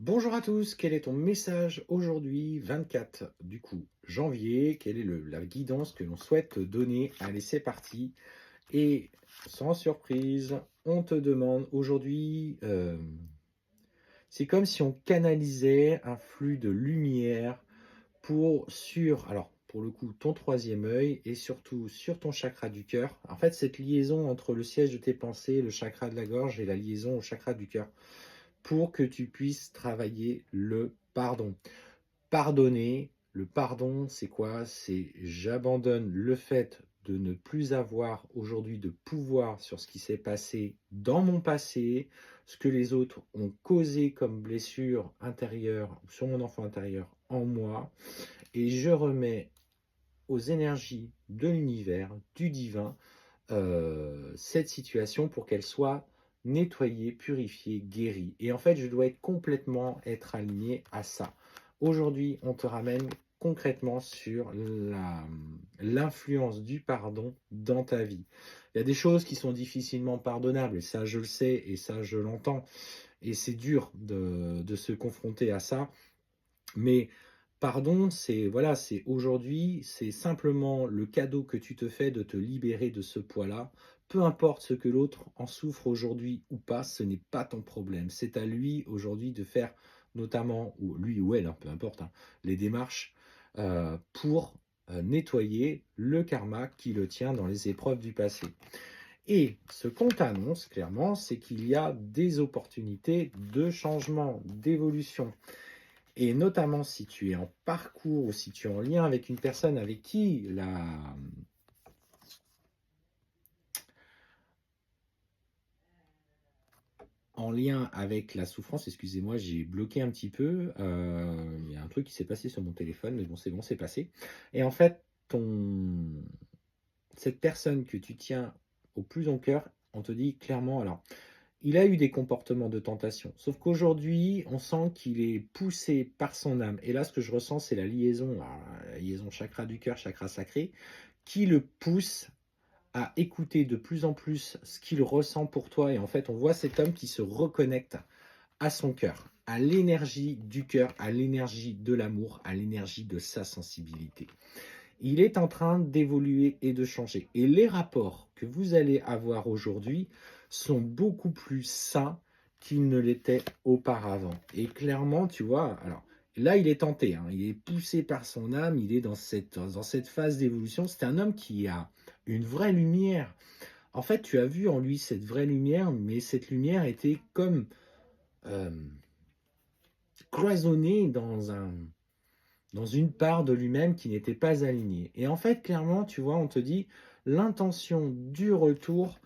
Bonjour à tous, quel est ton message aujourd'hui, 24 du coup janvier? Quelle est la guidance que l'on souhaite te donner? Allez, c'est parti. Et sans surprise, on te demande aujourd'hui, c'est comme si on canalisait un flux de lumière alors pour le coup, ton troisième œil et surtout sur ton chakra du cœur. En fait, cette liaison entre le siège de tes pensées, le chakra de la gorge et la liaison au chakra du cœur pour que tu puisses travailler le pardon. Pardonner, le pardon, c'est quoi? C'est j'abandonne le fait de ne plus avoir aujourd'hui de pouvoir sur ce qui s'est passé dans mon passé, ce que les autres ont causé comme blessure intérieure sur mon enfant intérieur en moi, et je remets aux énergies de l'univers, du divin, cette situation pour qu'elle soit nettoyée, purifiée, guérie. Et en fait, je dois être aligné à ça. Aujourd'hui, on te ramène concrètement sur l'influence du pardon dans ta vie. Il y a des choses qui sont difficilement pardonnables, et ça je le sais, et ça je l'entends, et c'est dur de se confronter à ça, mais pardon, c'est voilà, c'est aujourd'hui, c'est simplement le cadeau que tu te fais de te libérer de ce poids-là. Peu importe ce que l'autre en souffre aujourd'hui ou pas, ce n'est pas ton problème. C'est à lui aujourd'hui de faire notamment, ou lui ou elle, hein, peu importe, hein, les démarches pour nettoyer le karma qui le tient dans les épreuves du passé. Et ce qu'on t'annonce clairement, c'est qu'il y a des opportunités de changement, d'évolution. Et notamment si tu es en parcours ou si tu es en lien avec une personne avec qui en lien avec la souffrance, excusez-moi, j'ai bloqué un petit peu. Il y a un truc qui s'est passé sur mon téléphone, mais bon, c'est passé. Et en fait, cette personne que tu tiens au plus en cœur, on te dit clairement, alors, il a eu des comportements de tentation. Sauf qu'aujourd'hui, on sent qu'il est poussé par son âme. Et là, ce que je ressens, c'est la liaison chakra du cœur, chakra sacré, qui le pousse à écouter de plus en plus ce qu'il ressent pour toi. Et en fait, on voit cet homme qui se reconnecte à son cœur, à l'énergie du cœur, à l'énergie de l'amour, à l'énergie de sa sensibilité. Il est en train d'évoluer et de changer. Et les rapports que vous allez avoir aujourd'hui sont beaucoup plus sains qu'ils ne l'étaient auparavant. Et clairement, tu vois, alors là, il est tenté, hein, il est poussé par son âme, il est dans cette phase d'évolution. C'est un homme qui a une vraie lumière. En fait, tu as vu en lui cette vraie lumière, mais cette lumière était comme euh, cloisonnée dans une part de lui-même qui n'était pas alignée. Et en fait, clairement, tu vois, on te dit, l'intention du retour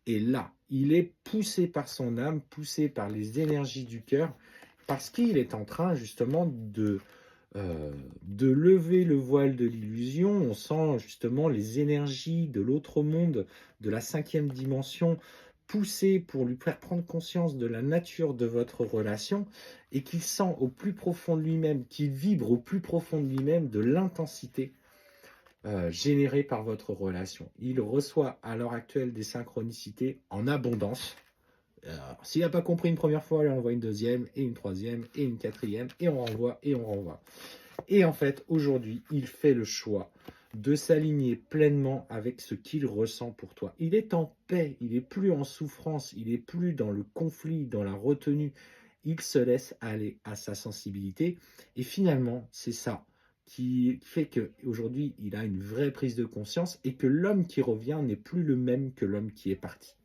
est là. Il est poussé par son âme, poussé par les énergies du cœur, parce qu'il est en train justement de lever le voile de l'illusion. On sent justement les énergies de l'autre monde, de la cinquième dimension, pousser pour lui faire prendre conscience de la nature de votre relation et qu'il sent au plus profond de lui-même, qu'il vibre au plus profond de lui-même de l'intensité générée par votre relation. Il reçoit à l'heure actuelle des synchronicités en abondance. S'il n'a pas compris une première fois, il envoie une deuxième, et une troisième, et une quatrième, et on renvoie, et on renvoie. Et en fait, aujourd'hui, il fait le choix de s'aligner pleinement avec ce qu'il ressent pour toi. Il est en paix, il n'est plus en souffrance, il n'est plus dans le conflit, dans la retenue. Il se laisse aller à sa sensibilité. Et finalement, c'est ça qui fait qu'aujourd'hui, il a une vraie prise de conscience et que l'homme qui revient n'est plus le même que l'homme qui est parti.